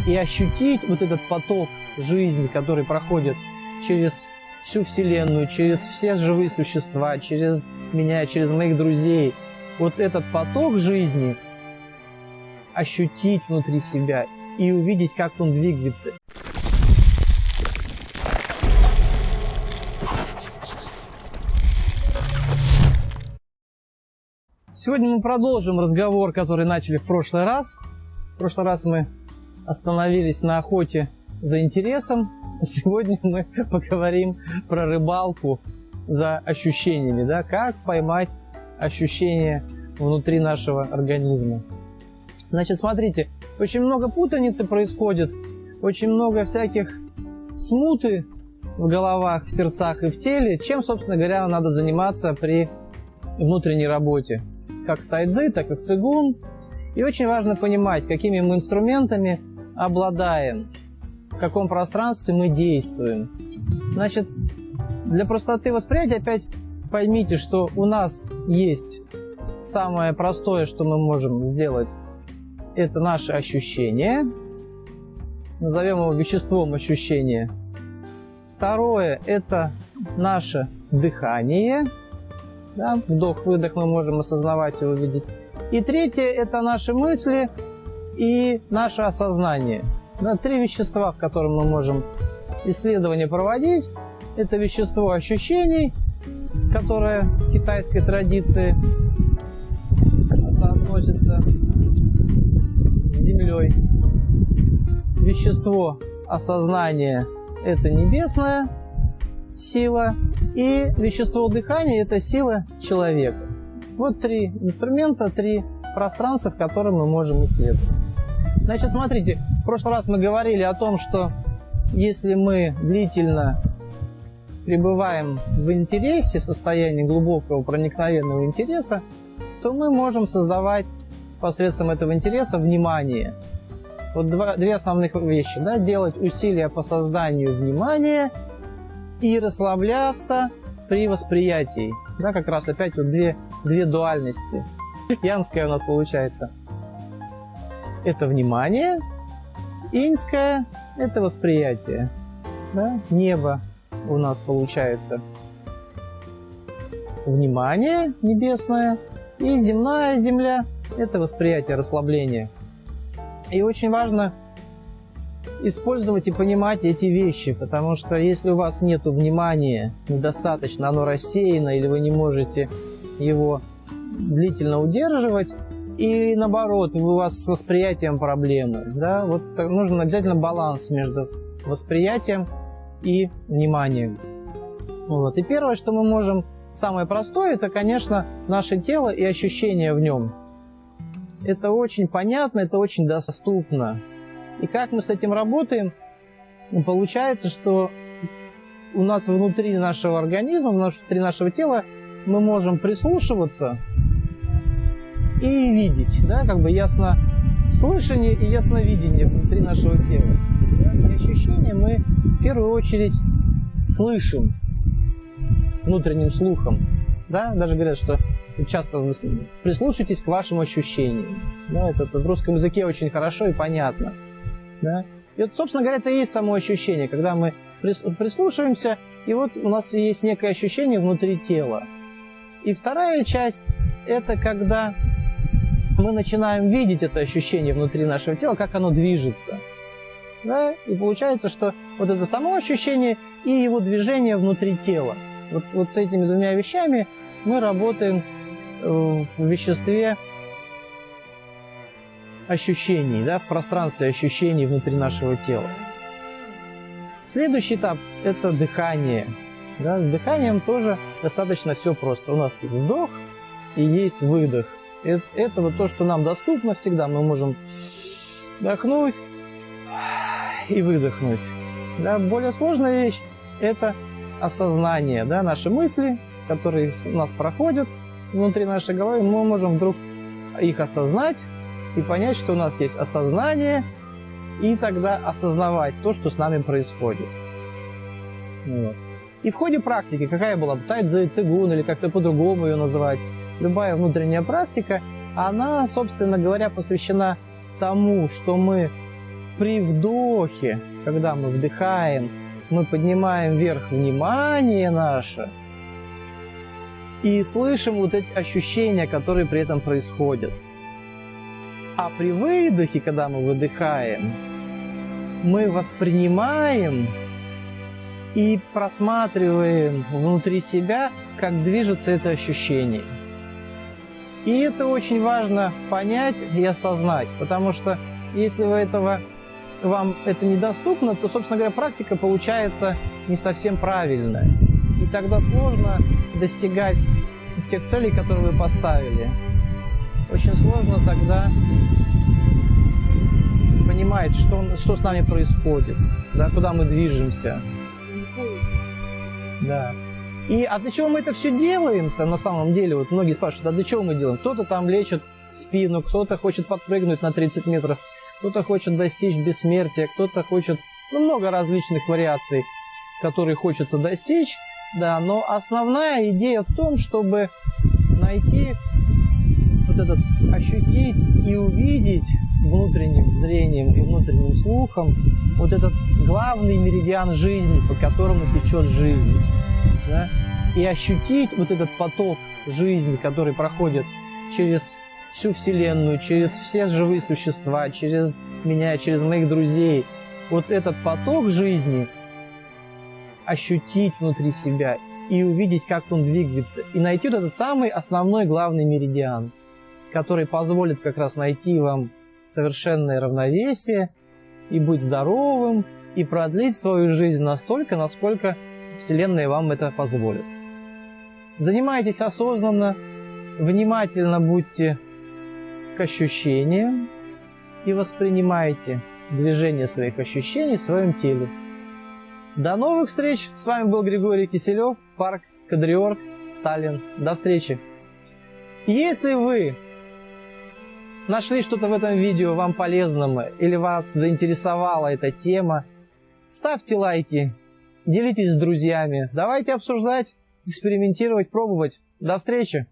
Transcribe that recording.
и ощутить вот этот поток жизни, который проходит через всю Вселенную, через все живые существа, через меня, через моих друзей. Вот этот поток жизни ощутить внутри себя и увидеть, как он двигается. Сегодня мы продолжим разговор, который начали в прошлый раз. В прошлый раз мы остановились на охоте за интересом. Сегодня мы поговорим про рыбалку за ощущениями, да? Как поймать ощущения внутри нашего организма. Значит, смотрите, очень много путаницы происходит, очень много всяких смуты в головах, в сердцах и в теле. Чем, собственно говоря, надо заниматься при внутренней работе. Как в тайцзи, так и в цигун. И очень важно понимать, какими мы инструментами обладаем, в каком пространстве мы действуем. Значит, для простоты восприятия опять поймите, что у нас есть самое простое, что мы можем сделать, это наши ощущения. Назовем его веществом ощущения. Второе – это наше дыхание. Да, вдох-выдох мы можем осознавать и увидеть. И третье – это наши мысли и наше осознание. Да, 3 вещества, в котором мы можем исследования проводить. Это вещество ощущений, которое в китайской традиции соотносится с землей. Вещество осознания – это небесная сила. И вещество дыхания – это сила человека. Вот 3 инструмента, 3 пространства, в которых мы можем исследовать. Значит, смотрите, в прошлый раз мы говорили о том, что если мы длительно пребываем в интересе, в состоянии глубокого проникновенного интереса, то мы можем создавать посредством этого интереса внимание. Вот 2 основных вещи. Да? Делать усилия по созданию внимания и расслабляться при восприятии. Да, как раз опять вот две дуальности. Янская у нас получается. Это внимание. Иньское – это восприятие. Да? Небо у нас получается. Внимание небесное. И земная земля – это восприятие, расслабление. И очень важно использовать и понимать эти вещи, потому что если у вас нет внимания, недостаточно, оно рассеяно, или вы не можете его длительно удерживать, и наоборот, у вас с восприятием проблемы, да, вот нужен обязательно баланс между восприятием и вниманием. Вот. И первое, что мы можем, самое простое, это, конечно, наше тело и ощущения в нем. Это очень понятно, это очень доступно. И как мы с этим работаем, получается, что у нас внутри нашего организма, внутри нашего тела мы можем прислушиваться и видеть, да, как бы яснослышание и ясновидение внутри нашего тела. И ощущения мы в первую очередь слышим внутренним слухом. Да? Даже говорят, что часто прислушайтесь к вашим ощущениям. Да? Это в русском языке очень хорошо и понятно. Да? И вот, собственно говоря, это и есть само ощущение, когда мы прислушиваемся, и вот у нас есть некое ощущение внутри тела. И вторая часть – это когда мы начинаем видеть это ощущение внутри нашего тела, как оно движется. Да? И получается, что вот это само ощущение и его движение внутри тела. Вот с этими 2 вещами мы работаем в веществе ощущений, да, в пространстве ощущений внутри нашего тела. Следующий этап – это дыхание. Да, с дыханием тоже достаточно все просто. У нас есть вдох и есть выдох. Это вот то, что нам доступно всегда. Мы можем вдохнуть и выдохнуть. Да, более сложная вещь – это осознание. Да, наши мысли, которые у нас проходят внутри нашей головы, мы можем вдруг их осознать и понять, что у нас есть осознание, и тогда осознавать то, что с нами происходит. Вот. И в ходе практики, какая была бы тайцзи, цигун или как-то по-другому ее называть, любая внутренняя практика, она, собственно говоря, посвящена тому, что мы при вдохе, когда мы вдыхаем, мы поднимаем вверх внимание наше и слышим вот эти ощущения, которые при этом происходят. А при выдохе, когда мы выдыхаем, мы воспринимаем и просматриваем внутри себя, как движется это ощущение. И это очень важно понять и осознать, потому что если вам это недоступно, то, собственно говоря, практика получается не совсем правильная. И тогда сложно достигать тех целей, которые вы поставили. Очень сложно тогда понимать, что с нами происходит, да, куда мы движемся. Да. И для чего мы это все делаем-то на самом деле? Вот многие спрашивают, а для чего мы делаем? Кто-то там лечит спину, кто-то хочет подпрыгнуть на 30 метров, кто-то хочет достичь бессмертия, кто-то хочет, много различных вариаций, которые хочется достичь, да, но основная идея в том, чтобы найти ощутить и увидеть внутренним зрением и внутренним слухом вот этот главный меридиан жизни, по которому течет жизнь, да, и ощутить вот этот поток жизни, который проходит через всю Вселенную, через все живые существа, через меня, через моих друзей. Вот этот поток жизни ощутить внутри себя и увидеть, как он двигается, и найти вот этот самый основной главный меридиан, который позволит как раз найти вам совершенное равновесие и быть здоровым, и продлить свою жизнь настолько, насколько Вселенная вам это позволит. Занимайтесь осознанно, внимательно будьте к ощущениям и воспринимайте движение своих ощущений в своем теле. До новых встреч! С вами был Григорий Киселев, парк Кадриорг, Таллин. До встречи! Если вы нашли что-то в этом видео вам полезным или вас заинтересовала эта тема, ставьте лайки, делитесь с друзьями, давайте обсуждать, экспериментировать, пробовать. До встречи!